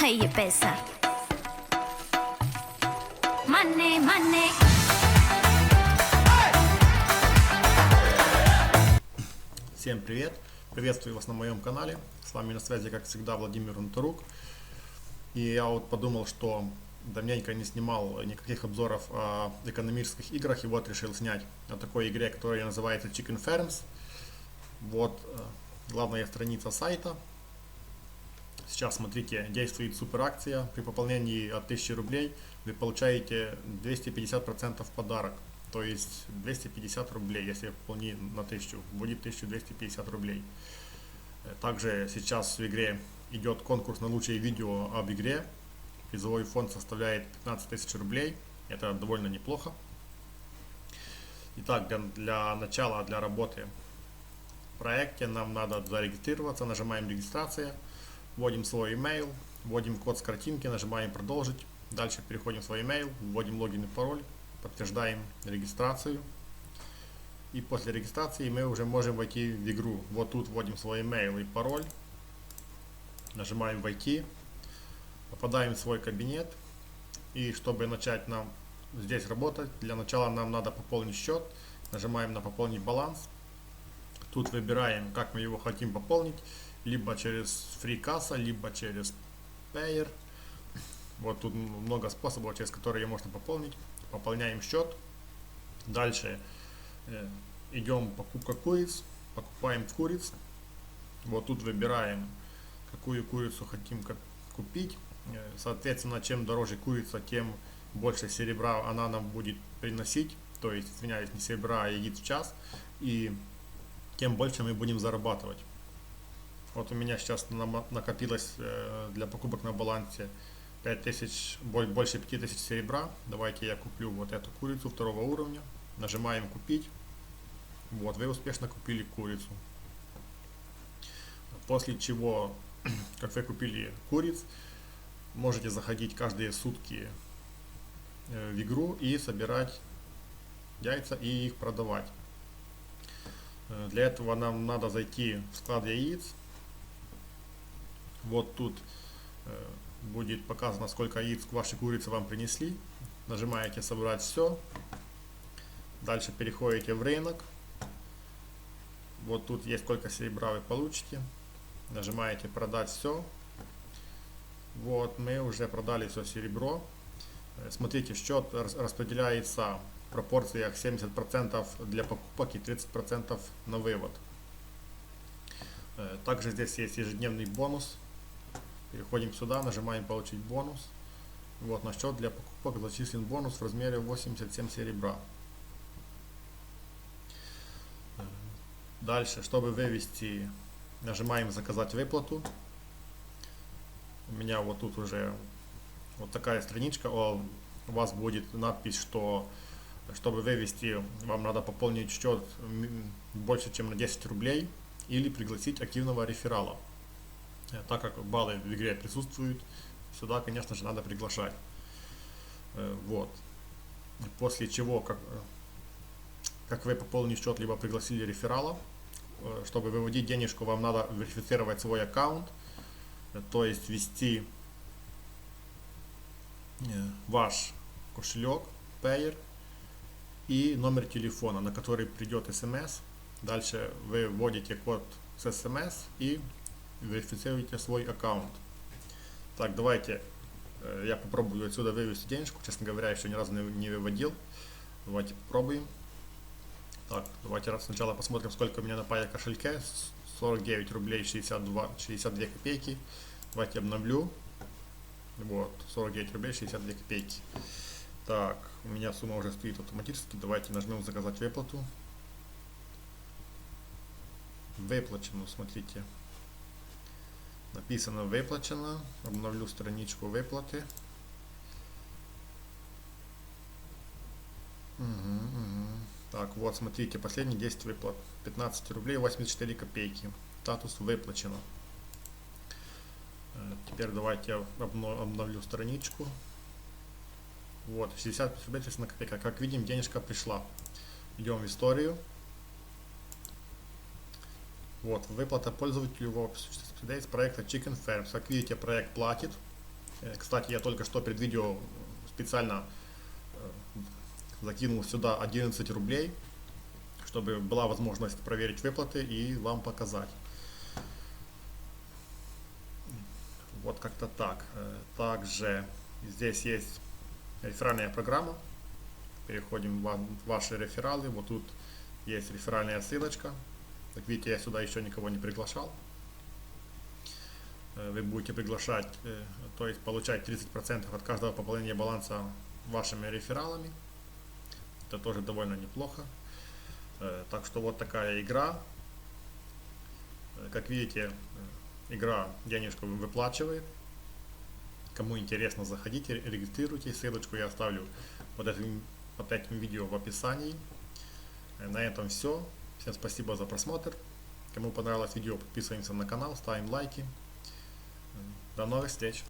y pesa. Money, money. Всем привет! Приветствую вас на моем канале. С вами на связи, как всегда, Владимир Внуторук. И я вот подумал, что давненько не снимал никаких обзоров о экономических играх, и вот решил снять о такой игре, которая называется Chicken Farms. Вот главная страница сайта. Сейчас, смотрите, действует супер акция. При пополнении от 1000 рублей вы получаете 250% подарок. То есть 250 рублей, если пополни на 1000, будет 1250 рублей. Также сейчас в игре идет конкурс на лучшее видео об игре. Призовой фонд составляет 15 тысяч рублей. Это довольно неплохо. Итак, для начала, для работы в проекте нам надо зарегистрироваться. Нажимаем регистрация, вводим свой email, вводим код с картинки, нажимаем продолжить. Дальше переходим в свой email, вводим логин и пароль, подтверждаем регистрацию. И после регистрации мы уже можем войти в игру. Вот тут вводим свой email и пароль, нажимаем войти, попадаем в свой кабинет. И чтобы начать нам здесь работать, для начала нам надо пополнить счет. Нажимаем на пополнить баланс. Тут выбираем, как мы его хотим пополнить, либо через FreeCassa, либо через Payer. Вот тут много способов, через которые можно пополнить. Пополняем счет. Дальше идем покупка куриц, покупаем куриц. Вот тут выбираем, какую курицу хотим купить. Соответственно, чем дороже курица, тем больше серебра она нам будет приносить. То есть, извиняюсь, не серебра, а яиц в час. И тем больше мы будем зарабатывать. Вот у меня сейчас накопилось для покупок на балансе 5000, больше 5000 серебра. Давайте я куплю вот эту курицу второго уровня. Нажимаем купить. Вот, вы успешно купили курицу. После чего, как вы купили куриц, можете заходить каждые сутки в игру и собирать яйца и их продавать. Для этого нам надо зайти в склад яиц. Вот тут будет показано, сколько яиц ваши курицы вам принесли. Нажимаете собрать все. Дальше переходите в рынок. Вот тут есть сколько серебра вы получите. Нажимаете продать все. Вот мы уже продали все серебро. Смотрите, счет распределяется в пропорциях 70% для покупок и 30% на вывод. Также здесь есть ежедневный бонус. Переходим сюда, нажимаем получить бонус. Вот на счет для покупок зачислен бонус в размере 87 серебра. Дальше, чтобы вывести, нажимаем заказать выплату. У меня вот тут уже вот такая страничка. У вас будет надпись, что чтобы вывести, вам надо пополнить счет больше, чем на 10 рублей или пригласить активного реферала. Так как баллы в игре присутствуют, сюда, конечно же, надо приглашать. Вот. После чего, как вы пополнили счет, либо пригласили реферала, чтобы выводить денежку, вам надо верифицировать свой аккаунт, то есть ввести ваш кошелек, Payer и номер телефона, на который придет смс. Дальше вы вводите код с смс и верифицируйте свой аккаунт. Так, давайте я попробую отсюда вывести денежку. Честно говоря, еще ни разу не выводил. Давайте попробуем. Так, давайте сначала посмотрим, сколько у меня на Payer кошельке. 49 рублей 62 копейки. Давайте обновлю. Вот, 49 рублей 62 копейки. Так, у меня сумма уже стоит автоматически. Давайте нажмем заказать выплату. Выплачено, смотрите. Написано выплачено. Обновлю страничку выплаты. Так, вот, смотрите, последний 10 выплат. 15 рублей 84 копейки. Статус выплачено. Теперь давайте я обновлю страничку. Вот, 65 рублей 31 копейка. Как видим, денежка пришла. Идем в историю. Вот, выплата пользователю в обществе из проекта Chicken Farms. Как видите, проект платит. Кстати, я только что перед видео специально закинул сюда 11 рублей, чтобы была возможность проверить выплаты и вам показать. Вот как-то так. Также здесь есть реферальная программа. Переходим в ваши рефералы. Вот тут есть реферальная ссылочка. Как видите, я сюда еще никого не приглашал. Вы будете приглашать, то есть получать 30% от каждого пополнения баланса вашими рефералами. Это тоже довольно неплохо. Так что вот такая игра. Как видите, игра денежку выплачивает. Кому интересно, заходите, регистрируйтесь. Ссылочку я оставлю под этим видео в описании. На этом все. Всем спасибо за просмотр. Кому понравилось видео, подписываемся на канал, ставим лайки. До новых встреч!